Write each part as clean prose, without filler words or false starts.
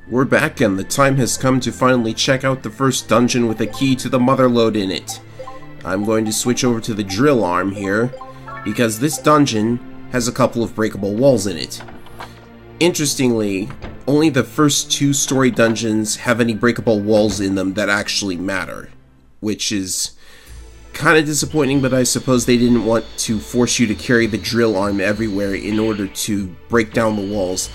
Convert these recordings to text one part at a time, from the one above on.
We're back and the time has come to finally check out the first dungeon with a key to the mother lode in it. I'm going to switch over to the drill arm here, because this dungeon has a couple of breakable walls in it. Interestingly, only the first 2 story dungeons have any breakable walls in them that actually matter, which is kind of disappointing, but I suppose they didn't want to force you to carry the drill arm everywhere in order to break down the walls.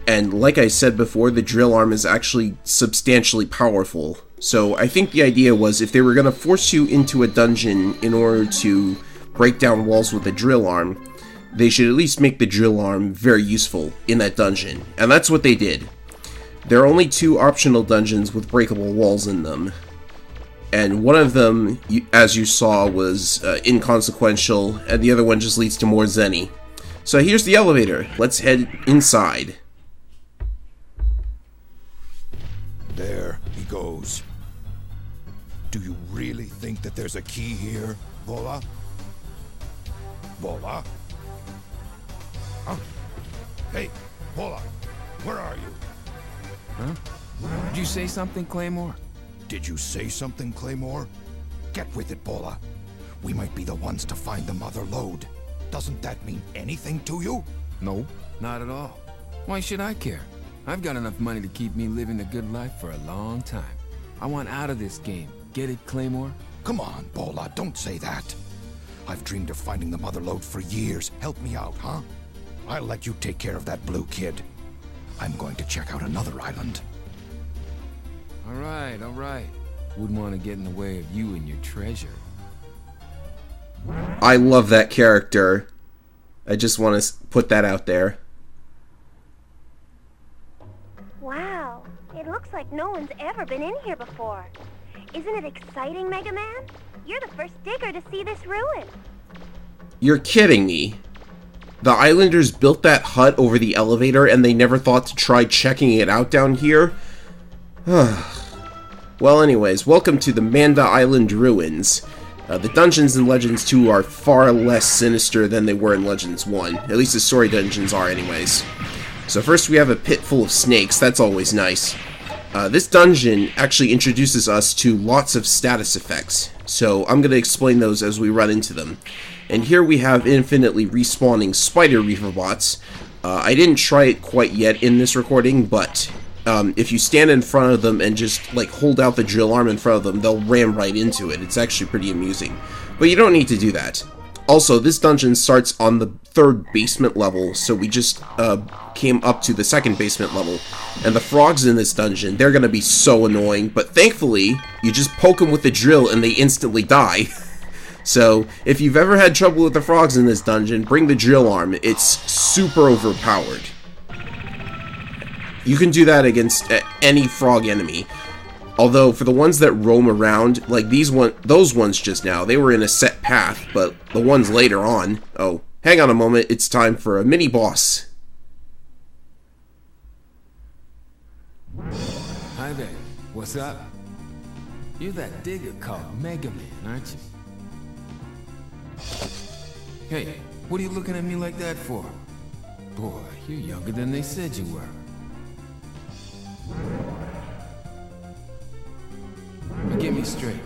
And like I said before, the drill arm is actually substantially powerful. So I think the idea was if they were going to force you into a dungeon in order to break down walls with the drill arm, they should at least make the drill arm very useful in that dungeon. And that's what they did. There are only 2 optional dungeons with breakable walls in them. And one of them, as you saw, was inconsequential, and the other one just leads to more Zenny. So here's the elevator. Let's head inside. There he goes. Do you really think that there's a key here, Vola? Vola? Huh? Hey, Vola, where are you? Huh? Did you say something, Claymore? Did you say something, Claymore? Get with it, Vola. We might be the ones to find the mother lode. Doesn't that mean anything to you? No, not at all. Why should I care? I've got enough money to keep me living a good life for a long time. I want out of this game. Get it, Claymore? Come on, Vola, don't say that. I've dreamed of finding the mother lode for years. Help me out, huh? I'll let you take care of that blue kid. I'm going to check out another island. All right. Wouldn't want to get in the way of you and your treasure. I love that character. I just want to put that out there. Wow, it looks like no one's ever been in here before. Isn't it exciting, Mega Man? You're the first digger to see this ruin. You're kidding me. The islanders built that hut over the elevator and they never thought to try checking it out down here? Well, anyways, welcome to the Manda Island Ruins. The dungeons in Legends 2 are far less sinister than they were in Legends 1. At least the story dungeons are anyways. So first we have a pit full of snakes. That's always nice. This dungeon actually introduces us to lots of status effects. So I'm going to explain those as we run into them. And here we have infinitely respawning spider reaver bots. I didn't try it quite yet in this recording, but if you stand in front of them and just like hold out the drill arm in front of them, they'll ram right into it. It's actually pretty amusing. But you don't need to do that. Also, this dungeon starts on the 3rd basement level, so we just came up to the 2nd basement level. And the frogs in this dungeon, they're going to be so annoying, but thankfully, you just poke them with the drill and they instantly die. So, if you've ever had trouble with the frogs in this dungeon, bring the drill arm. It's super overpowered. You can do that against any frog enemy. Although, for the ones that roam around, like those ones just now, they were in a set path, but the ones later on... Oh, hang on a moment, it's time for a mini-boss. Hi there. What's up? You're that digger called Mega Man, aren't you? Hey, what are you looking at me like that for? Boy, you're younger than they said you were. Now get me straight.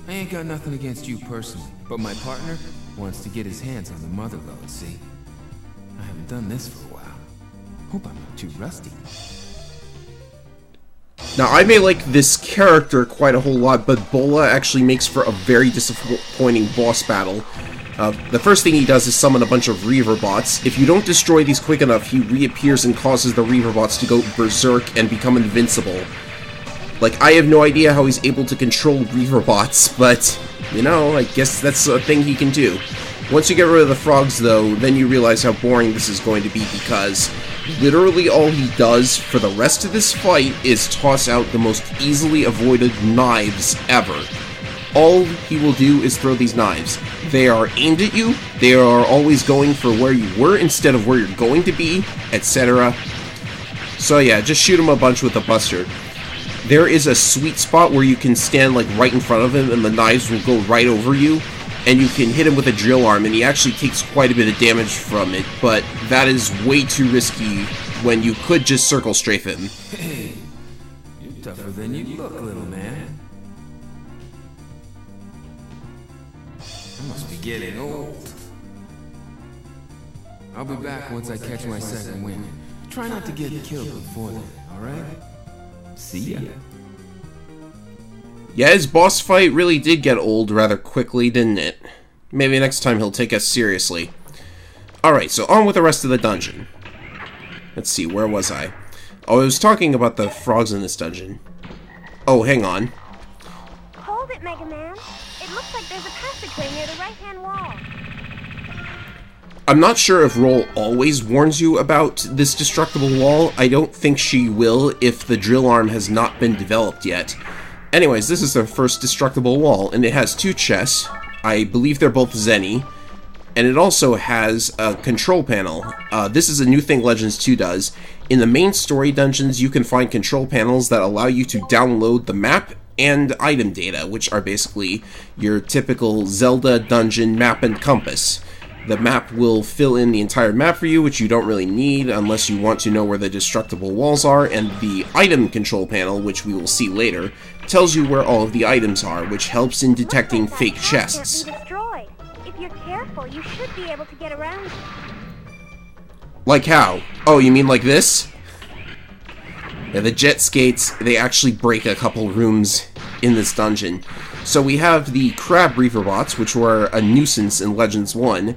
I ain't got nothing against you personally, but my partner wants to get his hands on the mother lode, see? I haven't done this for a while. Hope I'm not too rusty. Now, I may like this character quite a whole lot, but Bola actually makes for a very disappointing boss battle. The first thing he does is summon a bunch of Reaver bots. If you don't destroy these quick enough, he reappears and causes the Reaver bots to go berserk and become invincible. Like, I have no idea how he's able to control Reaver bots, but, you know, I guess that's a thing he can do. Once you get rid of the frogs, though, then you realize how boring this is going to be, because literally all he does for the rest of this fight is toss out the most easily avoided knives ever. All he will do is throw these knives. They are aimed at you, they are always going for where you were instead of where you're going to be, etc. So yeah, just shoot him a bunch with a buster. There is a sweet spot where you can stand like right in front of him and the knives will go right over you, and you can hit him with a drill arm and he actually takes quite a bit of damage from it, but that is way too risky when you could just circle strafe him. Hey, Tougher than you look, little man. I must be getting old. I'll be back once I catch my second wind. Try not to get killed before then, alright? See ya. Yeah, his boss fight really did get old rather quickly, didn't it? Maybe next time he'll take us seriously. Alright, so on with the rest of the dungeon. Let's see, where was I? Oh, I was talking about the frogs in this dungeon. Oh, hang on. Hold it, Mega Man. It looks like there's a passageway near the right-hand wall. I'm not sure if Roll always warns you about this destructible wall. I don't think she will if the drill arm has not been developed yet. Anyways, this is the first destructible wall, and it has 2 chests. I believe they're both Zenny. And it also has a control panel. This is a new thing Legends 2 does. In the main story dungeons, you can find control panels that allow you to download the map and item data, which are basically your typical Zelda dungeon map and compass. The map will fill in the entire map for you, which you don't really need unless you want to know where the destructible walls are, and the item control panel, which we will see later, tells you where all of the items are, which helps in detecting fake chests. Can't be destroyed. If you're careful, you should be able to get around it. Like how? Oh, you mean like this? Yeah, the jet skates, they actually break a couple rooms in this dungeon. So we have the Crab Reaver bots, which were a nuisance in Legends 1.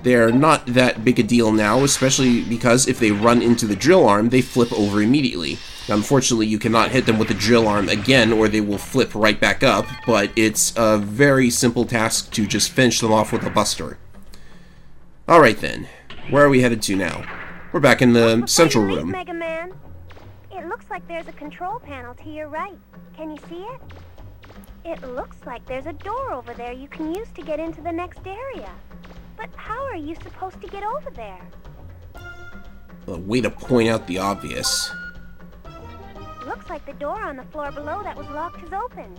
They're not that big a deal now, especially because if they run into the drill arm, they flip over immediately. Now, unfortunately, you cannot hit them with the drill arm again, or they will flip right back up, but it's a very simple task to just finish them off with a buster. Alright then, where are we headed to now? We're back in the central room. Mega Man. It looks like there's a control panel to your right. Can you see it? It looks like there's a door over there you can use to get into the next area. But how are you supposed to get over there? A way to point out the obvious. Looks like the door on the floor below that was locked is open.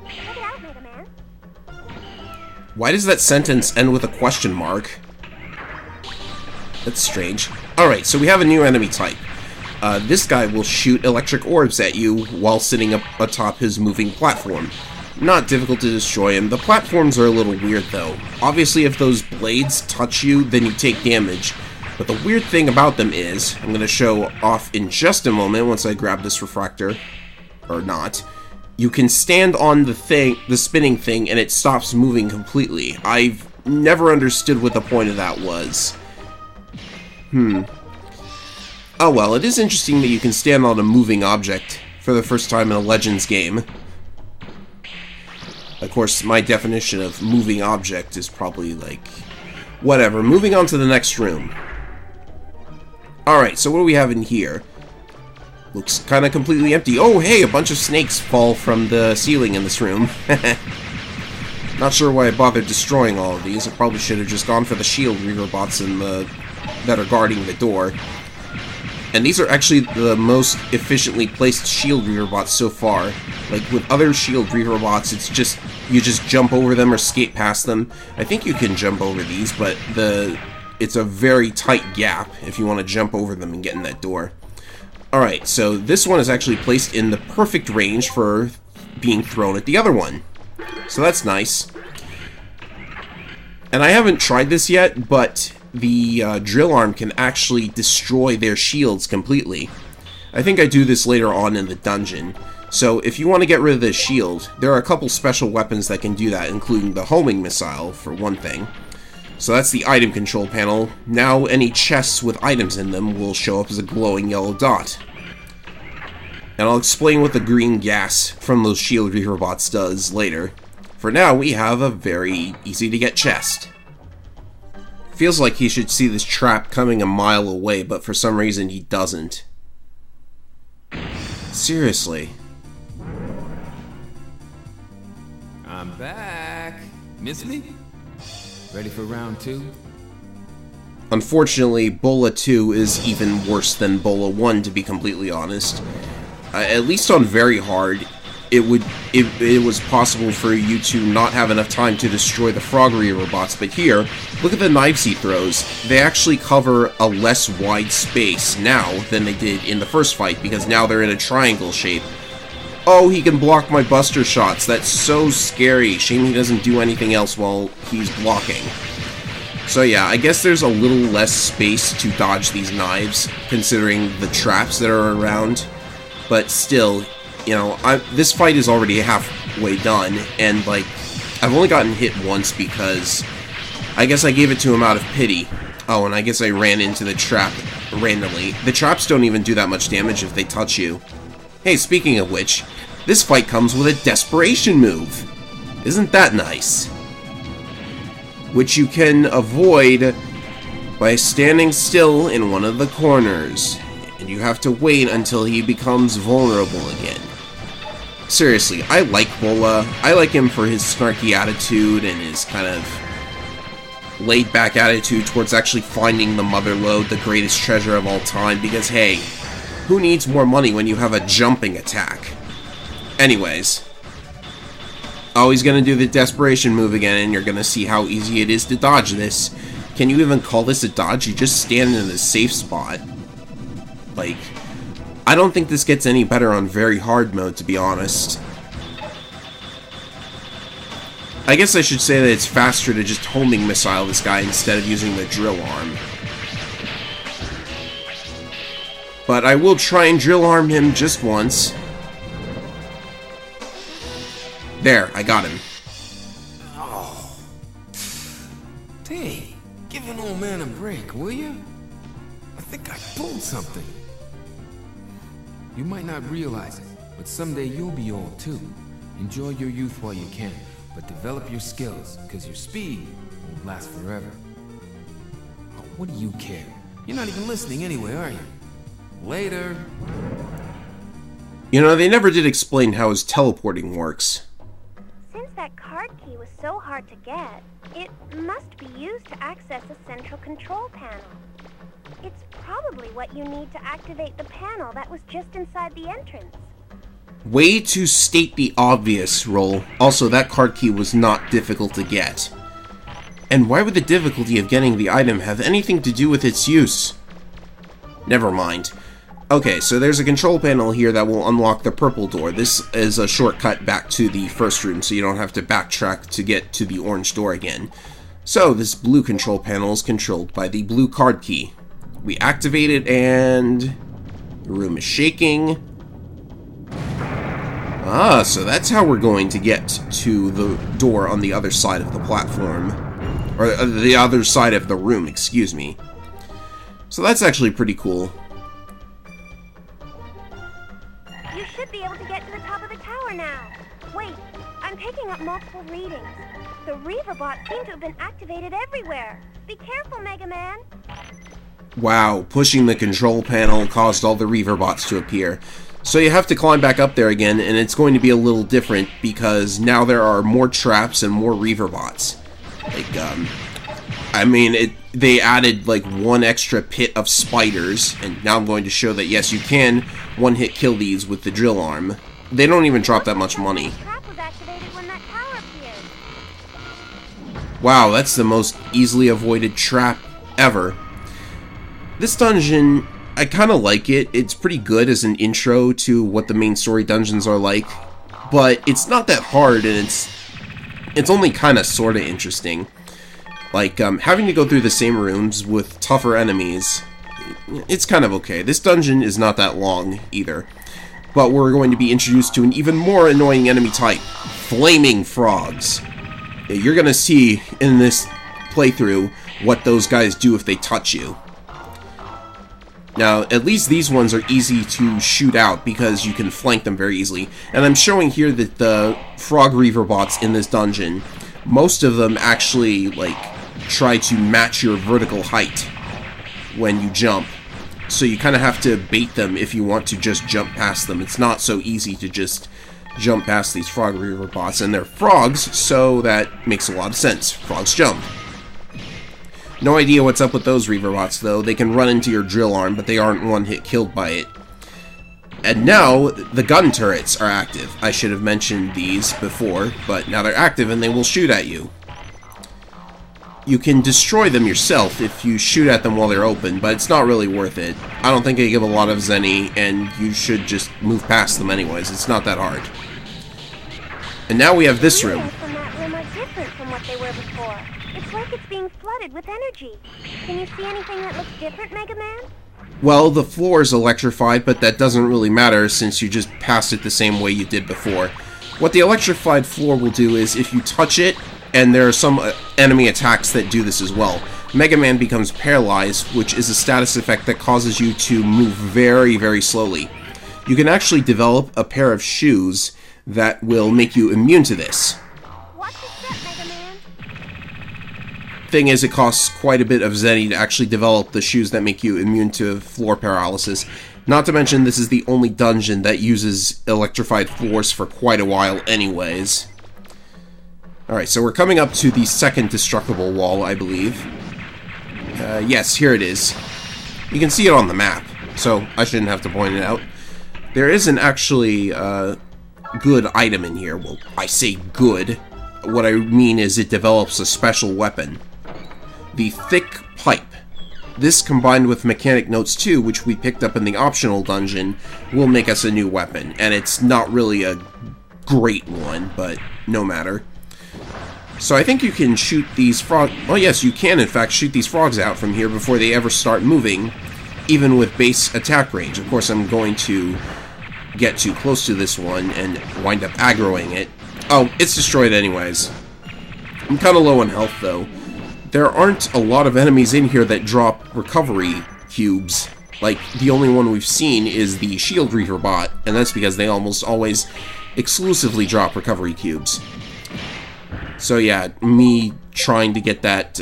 Check it out, Mega Man. Why does that sentence end with a question mark? That's strange. Alright, so we have a new enemy type. This guy will shoot electric orbs at you while sitting up atop his moving platform. Not difficult to destroy him. The platforms are a little weird though. Obviously if those blades touch you, then you take damage. But the weird thing about them is, I'm going to show off in just a moment once I grab this refractor. Or not. You can stand on the spinning thing and it stops moving completely. I've never understood what the point of that was. Oh well, it is interesting that you can stand on a moving object for the first time in a Legends game. Of course, my definition of moving object is probably like... whatever, moving on to the next room. Alright, so what do we have in here? Looks kind of completely empty. Oh, hey, a bunch of snakes fall from the ceiling in this room. Not sure why I bothered destroying all of these. I probably should have just gone for the shield reaver bots that are guarding the door. And these are actually the most efficiently placed shield reaver bots so far. Like with other shield reaver bots, it's just you just jump over them or skate past them. I think you can jump over these, but it's a very tight gap if you want to jump over them and get in that door. Alright, so this one is actually placed in the perfect range for being thrown at the other one. So that's nice. And I haven't tried this yet, but the drill arm can actually destroy their shields completely. I think I do this later on in the dungeon. So if you want to get rid of this shield, there are a couple special weapons that can do that, including the homing missile, for one thing. So that's the item control panel. Now any chests with items in them will show up as a glowing yellow dot. And I'll explain what the green gas from those shield reaver bots does later. For now, we have a very easy to get chest. Feels like he should see this trap coming a mile away, but for some reason he doesn't. Seriously. I'm back. Miss me? Ready for round 2? Unfortunately, Bola 2 is even worse than Bola 1, to be completely honest. At least on very hard, it was possible for you to not have enough time to destroy the Frog Reaver bots, but here, look at the knives he throws. They actually cover a less wide space now than they did in the first fight, because now they're in a triangle shape. Oh, he can block my buster shots. That's so scary. Shame he doesn't do anything else while he's blocking. So yeah, I guess there's a little less space to dodge these knives, considering the traps that are around. But still, you know, this fight is already halfway done, and, like, I've only gotten hit once because I guess I gave it to him out of pity. Oh, and I guess I ran into the trap randomly. The traps don't even do that much damage if they touch you. Hey, speaking of which, this fight comes with a desperation move. Isn't that nice? Which you can avoid by standing still in one of the corners. And you have to wait until he becomes vulnerable again. Seriously, I like Bola. I like him for his snarky attitude and his kind of laid-back attitude towards actually finding the Mother Lode, the greatest treasure of all time, because hey, who needs more money when you have a jumping attack? Anyways. Oh, he's gonna do the desperation move again, and you're gonna see how easy it is to dodge this. Can you even call this a dodge? You just stand in a safe spot. Like, I don't think this gets any better on very hard mode, to be honest. I guess I should say that it's faster to just homing missile this guy instead of using the drill arm. But I will try and drill arm him just once. There, I got him. Oh. Hey, give an old man a break, will you? I think I pulled something. You might not realize it, but someday you'll be old too. Enjoy your youth while you can, but develop your skills, because your speed won't last forever. Oh, what do you care? You're not even listening anyway, are you? Later. You know, they never did explain how his teleporting works. Since that card key was so hard to get, it must be used to access a central control panel. It's probably what you need to activate the panel that was just inside the entrance. Way to state the obvious, Roll. Also, that card key was not difficult to get. And why would the difficulty of getting the item have anything to do with its use? Never mind. Okay, so there's a control panel here that will unlock the purple door. This is a shortcut back to the first room, so you don't have to backtrack to get to the orange door again. So, this blue control panel is controlled by the blue card key. We activate it, and the room is shaking. Ah, so that's how we're going to get to the door on the other side of the platform. Or the other side of the room, excuse me. So that's actually pretty cool. You should be able to get to the top of the tower now. Wait, I'm picking up multiple readings. The Reaver bots seem to have been activated everywhere. Be careful, Mega Man. Wow, pushing the control panel caused all the Reaver bots to appear. So you have to climb back up there again, and it's going to be a little different because now there are more traps and more Reaver bots. Like, I mean, they added like one extra pit of spiders, and now I'm going to show that yes, you can one-hit kill these with the drill arm. They don't even drop that much money. The trap was activated when that tower appeared. Wow, that's the most easily avoided trap ever. This dungeon, I kind of like it. It's pretty good as an intro to what the main story dungeons are like, but it's not that hard, and it's only kind of sort of interesting. Like, having to go through the same rooms with tougher enemies, it's kind of okay. This dungeon is not that long, either. But we're going to be introduced to an even more annoying enemy type, Flaming Frogs. You're going to see in this playthrough what those guys do if they touch you. Now, at least these ones are easy to shoot out because you can flank them very easily. And I'm showing here that the Frog Reaver bots in this dungeon, most of them actually, like, try to match your vertical height when you jump. So you kind of have to bait them if you want to just jump past them. It's not so easy to just jump past these Frog Reaver bots. And they're frogs, so that makes a lot of sense. Frogs jump. No idea what's up with those Reaver bots, though. They can run into your drill arm, but they aren't one-hit killed by it. And now, the gun turrets are active. I should have mentioned these before, but now they're active and they will shoot at you. You can destroy them yourself if you shoot at them while they're open, but it's not really worth it. I don't think they give a lot of Zenny, and you should just move past them anyways. It's not that hard. And now we have this room. From that room are different from what they were before. It's like it's being flooded with energy. Can you see anything that looks different, Mega Man? Well, the floor is electrified, but that doesn't really matter since you just passed it the same way you did before. What the electrified floor will do is, if you touch it, and there are some enemy attacks that do this as well, Mega Man becomes paralyzed, which is a status effect that causes you to move very, very slowly. You can actually develop a pair of shoes that will make you immune to this. What's a set, Mega Man? Thing is, it costs quite a bit of Zenny to actually develop the shoes that make you immune to floor paralysis. Not to mention, this is the only dungeon that uses electrified floors for quite a while anyways. Alright, so we're coming up to the second destructible wall, I believe. Yes, here it is. You can see it on the map, so I shouldn't have to point it out. There is an actually good item in here. Well, I say good. What I mean is it develops a special weapon. The Thick Pipe. This, combined with Mechanic Notes 2, which we picked up in the optional dungeon, will make us a new weapon. And it's not really a great one, but no matter. So I think you can shoot these frogs... Oh yes, you can in fact shoot these frogs out from here before they ever start moving, even with base attack range. Of course, I'm going to get too close to this one and wind up aggroing it. Oh, it's destroyed anyways. I'm kind of low on health, though. There aren't a lot of enemies in here that drop recovery cubes. Like, the only one we've seen is the Shield Reaver bot, and that's because they almost always exclusively drop recovery cubes. So yeah, me trying to get that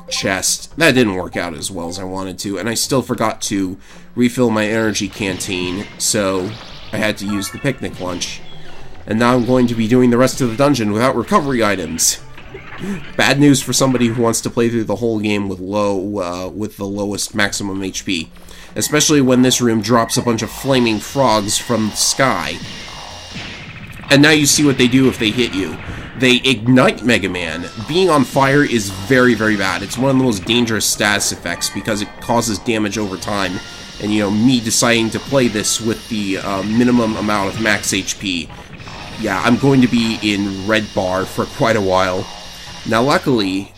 chest, that didn't work out as well as I wanted to, and I still forgot to refill my energy canteen, so I had to use the picnic lunch. And now I'm going to be doing the rest of the dungeon without recovery items. Bad news for somebody who wants to play through the whole game with the lowest maximum HP. Especially when this room drops a bunch of flaming frogs from the sky. And now you see what they do if they hit you. They ignite Mega Man. Being on fire is very, very bad. It's one of the most dangerous status effects because it causes damage over time. And, you know, me deciding to play this with the minimum amount of max HP. Yeah, I'm going to be in red bar for quite a while. Now, luckily,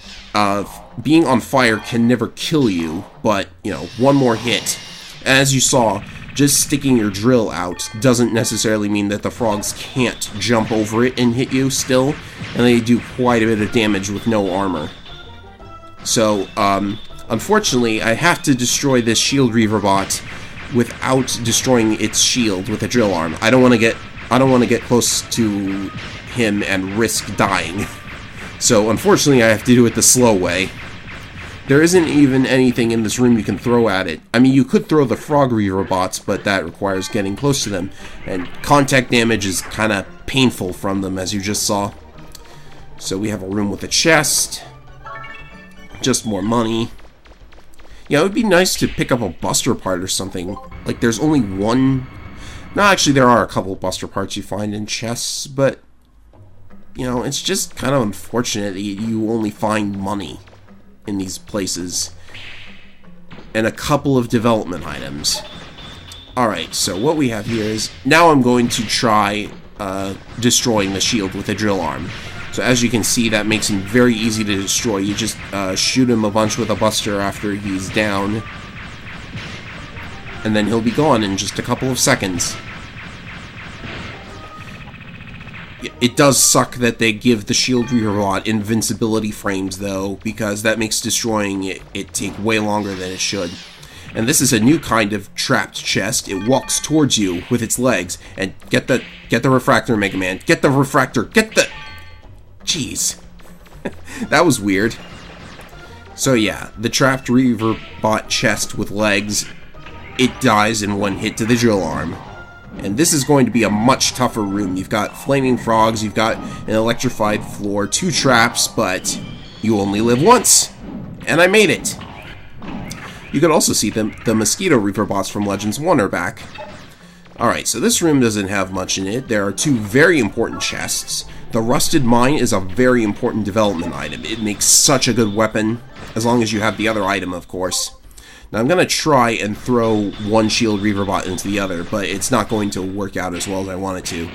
being on fire can never kill you, but, you know, one more hit. As you saw, just sticking your drill out doesn't necessarily mean that the frogs can't jump over it and hit you still, and they do quite a bit of damage with no armor. So, unfortunately, I have to destroy this Shield Reaver bot without destroying its shield with a drill arm. I don't want to get close to him and risk dying. So, unfortunately, I have to do it the slow way. There isn't even anything in this room you can throw at it. I mean, you could throw the Frog Reaver bots, but that requires getting close to them. And contact damage is kind of painful from them, as you just saw. So we have a room with a chest. Just more money. Yeah, it would be nice to pick up a Buster part or something. Like, there's only one... No, actually, there are a couple of Buster parts you find in chests, but... You know, it's just kind of unfortunate that you only find money in these places, and a couple of development items. Alright, so what we have here is, now I'm going to try destroying the shield with a drill arm. So as you can see, that makes him very easy to destroy. You just shoot him a bunch with a buster after he's down, and then he'll be gone in just a couple of seconds. It does suck that they give the Shield Reaver bot invincibility frames, though, because that makes destroying it take way longer than it should. And this is a new kind of trapped chest. It walks towards you with its legs. And get the refractor, Mega Man. Get the refractor. Get the... Jeez. That was weird. So yeah, the trapped Reaver bot chest with legs, it dies in one hit to the drill arm. And this is going to be a much tougher room. You've got flaming frogs, you've got an electrified floor, 2 traps, but you only live once. And I made it. You can also see the Mosquito Reaver bots from Legends 1 are back. Alright, so this room doesn't have much in it. There are two very important chests. The Rusted Mine is a very important development item. It makes such a good weapon, as long as you have the other item, of course. Now, I'm going to try and throw one Shield Reaver bot into the other, but it's not going to work out as well as I want it to.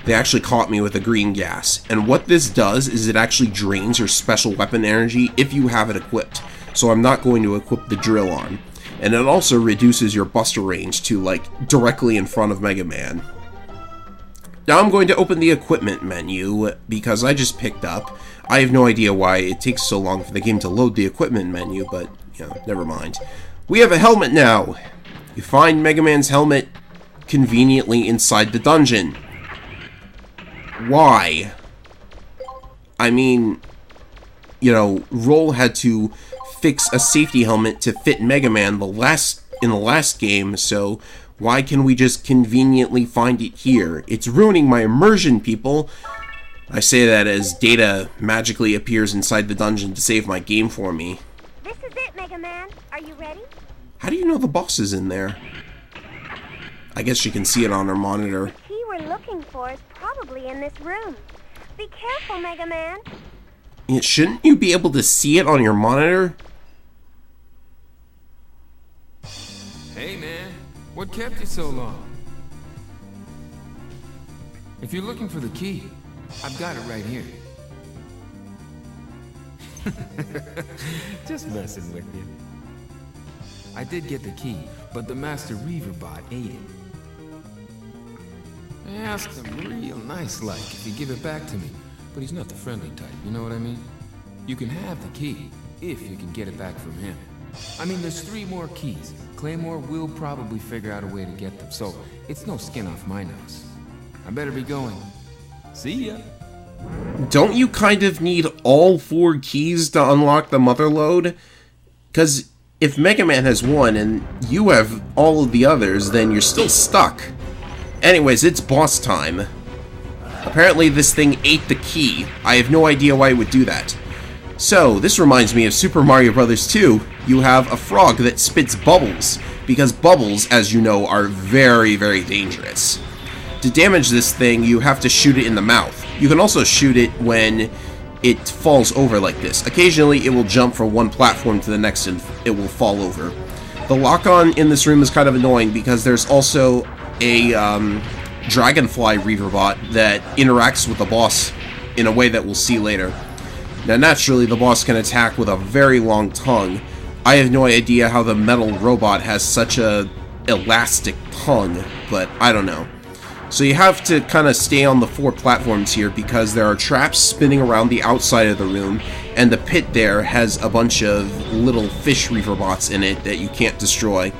They actually caught me with a green gas, and what this does is it actually drains your special weapon energy if you have it equipped. So I'm not going to equip the drill arm. And it also reduces your buster range to, like, directly in front of Mega Man. Now I'm going to open the equipment menu, because I just picked up. I have no idea why it takes so long for the game to load the equipment menu, but, you know, never mind. We have a helmet now! You find Mega Man's helmet conveniently inside the dungeon. Why? I mean, you know, Roll had to fix a safety helmet to fit Mega Man in the last game, so why can we just conveniently find it here? It's ruining my immersion, people! I say that as Data magically appears inside the dungeon to save my game for me. This is it, Mega Man. Are you ready? How do you know the boss is in there? I guess you can see it on her monitor. The key we're looking for is probably in this room. Be careful, Mega Man. Shouldn't you be able to see it on your monitor? Hey, man. What kept you so long? If you're looking for the key, I've got it right here. Just messing with you. I did get the key, but the Master Reaver bot ate it. I asked him real nice-like if he'd give it back to me, but he's not the friendly type, you know what I mean? You can have the key, if you can get it back from him. I mean, there's 3 more keys. Claymore will probably figure out a way to get them, so it's no skin off my nose. I better be going. See ya! Don't you kind of need all 4 keys to unlock the Motherlode? Because if Mega Man has 1 and you have all of the others, then you're still stuck. Anyways, it's boss time. Apparently this thing ate the key. I have no idea why it would do that. So, this reminds me of Super Mario Bros. 2. You have a frog that spits bubbles, because bubbles, as you know, are very, very dangerous. To damage this thing, you have to shoot it in the mouth. You can also shoot it when it falls over like this. Occasionally, it will jump from one platform to the next and it will fall over. The lock-on in this room is kind of annoying because there's also a Dragonfly Reaver bot that interacts with the boss in a way that we'll see later. Now, naturally, the boss can attack with a very long tongue. I have no idea how the metal robot has such a elastic tongue, but I don't know. So you have to kind of stay on the 4 platforms here because there are traps spinning around the outside of the room, and the pit there has a bunch of little fish Reaver bots in it that you can't destroy.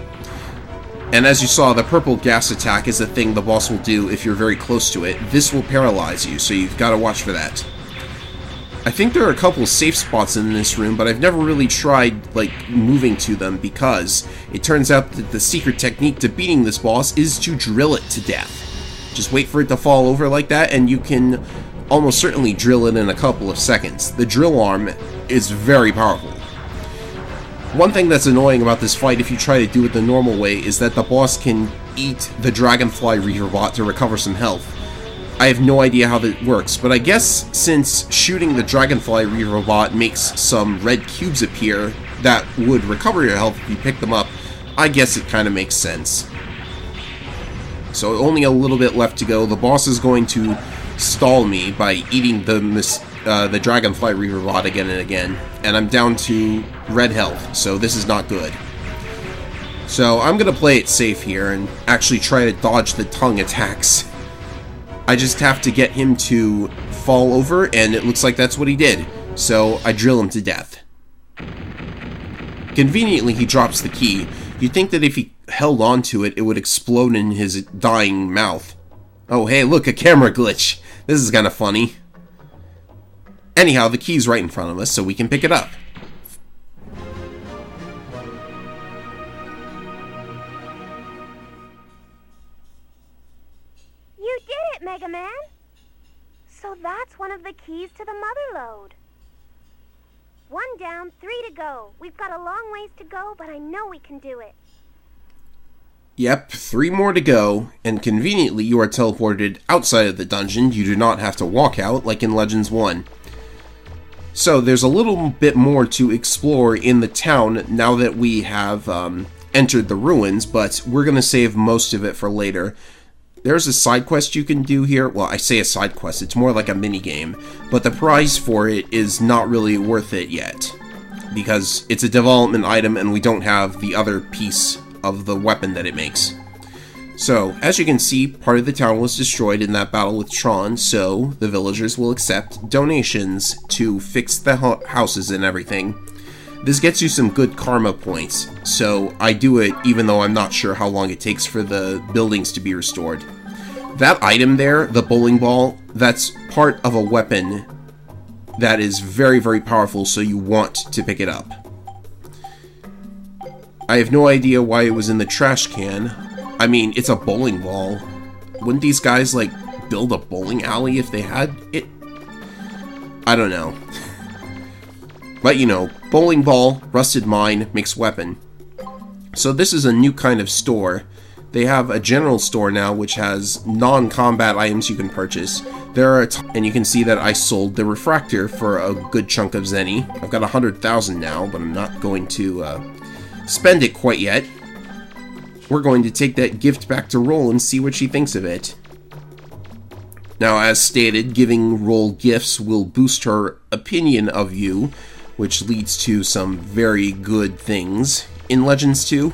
And as you saw, the purple gas attack is the thing the boss will do if you're very close to it. This will paralyze you, so you've got to watch for that. I think there are a couple of safe spots in this room, but I've never really tried, like, moving to them because it turns out that the secret technique to beating this boss is to drill it to death. Just wait for it to fall over like that, and you can almost certainly drill it in a couple of seconds. The drill arm is very powerful. One thing that's annoying about this fight, if you try to do it the normal way, is that the boss can eat the Dragonfly Reaver bot to recover some health. I have no idea how that works, but I guess since shooting the Dragonfly Reaver bot makes some red cubes appear that would recover your health if you pick them up, I guess it kind of makes sense. So only a little bit left to go. The boss is going to stall me by eating the Dragonfly Reaver bot again and again, and I'm down to red health, so this is not good. So I'm going to play it safe here and actually try to dodge the tongue attacks. I just have to get him to fall over, and it looks like that's what he did. So I drill him to death. Conveniently, he drops the key. You'd think that if he held on to it, it would explode in his dying mouth. Oh, hey, look, a camera glitch. This is kind of funny. Anyhow, the key's right in front of us, so we can pick it up. You did it, Mega Man! So that's one of the keys to the Motherlode. 1 down, 3 to go. We've got a long ways to go, but I know we can do it. Yep, 3 more to go, and conveniently you are teleported outside of the dungeon. You do not have to walk out like in Legends 1. So there's a little bit more to explore in the town now that we have entered the ruins, but we're going to save most of it for later. There's a side quest you can do here. Well, I say a side quest, it's more like a mini game, but the price for it is not really worth it yet, because it's a development item and we don't have the other piece of the weapon that it makes. So, as you can see, part of the town was destroyed in that battle with Tron, so the villagers will accept donations to fix the houses and everything. This gets you some good karma points, so I do it even though I'm not sure how long it takes for the buildings to be restored. That item there, the bowling ball, that's part of a weapon that is very, very powerful, so you want to pick it up. I have no idea why it was in the trash can. I mean, it's a bowling ball. Wouldn't these guys, like, build a bowling alley if they had it? I don't know. But, you know, bowling ball, rusted mine, mixed weapon. So this is a new kind of store. They have a general store now, which has non-combat items you can purchase. There are and you can see that I sold the refractor for a good chunk of Zenny. I've got 100,000 now, but I'm not going to spend it quite yet. We're going to take that gift back to Roll and see what she thinks of it. Now, as stated, giving Roll gifts will boost her opinion of you, which leads to some very good things in Legends 2.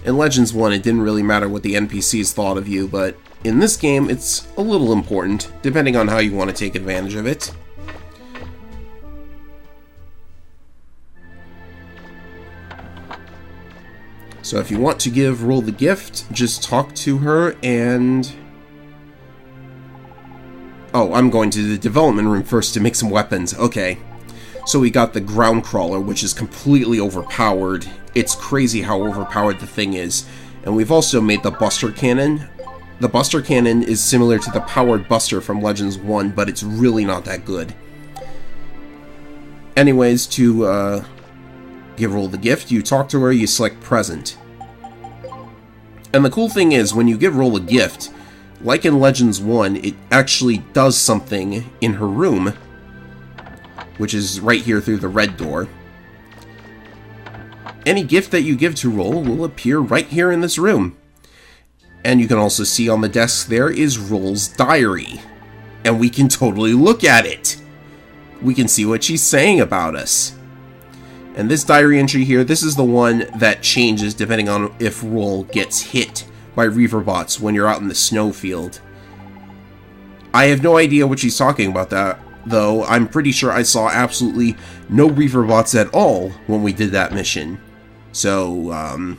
In Legends 1, it didn't really matter what the NPCs thought of you, but in this game, it's a little important, depending on how you want to take advantage of it. So if you want to give Roll the gift, just talk to her and... Oh, I'm going to the development room first to make some weapons. Okay. So we got the ground crawler, which is completely overpowered. It's crazy how overpowered the thing is. And we've also made the Buster Cannon. The Buster Cannon is similar to the powered Buster from Legends 1, but it's really not that good. Anyways, to give Roll the gift, you talk to her, you select Present. And the cool thing is, when you give Roll a gift, like in Legends 1, it actually does something in her room, which is right here through the red door. Any gift that you give to Roll will appear right here in this room. And you can also see on the desk there is Roll's diary. And we can totally look at it. We can see what she's saying about us. And this diary entry here, this is the one that changes depending on if Roll gets hit by Reaver bots when you're out in the snowfield. I have no idea what she's talking about that, though. I'm pretty sure I saw absolutely no Reaver bots at all when we did that mission. So,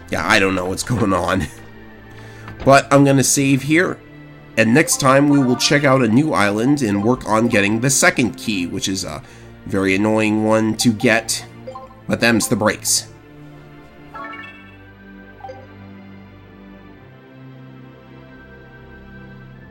yeah, I don't know what's going on. But I'm gonna save here, and next time we will check out a new island and work on getting the second key, which is a very annoying one to get, but them's the breaks.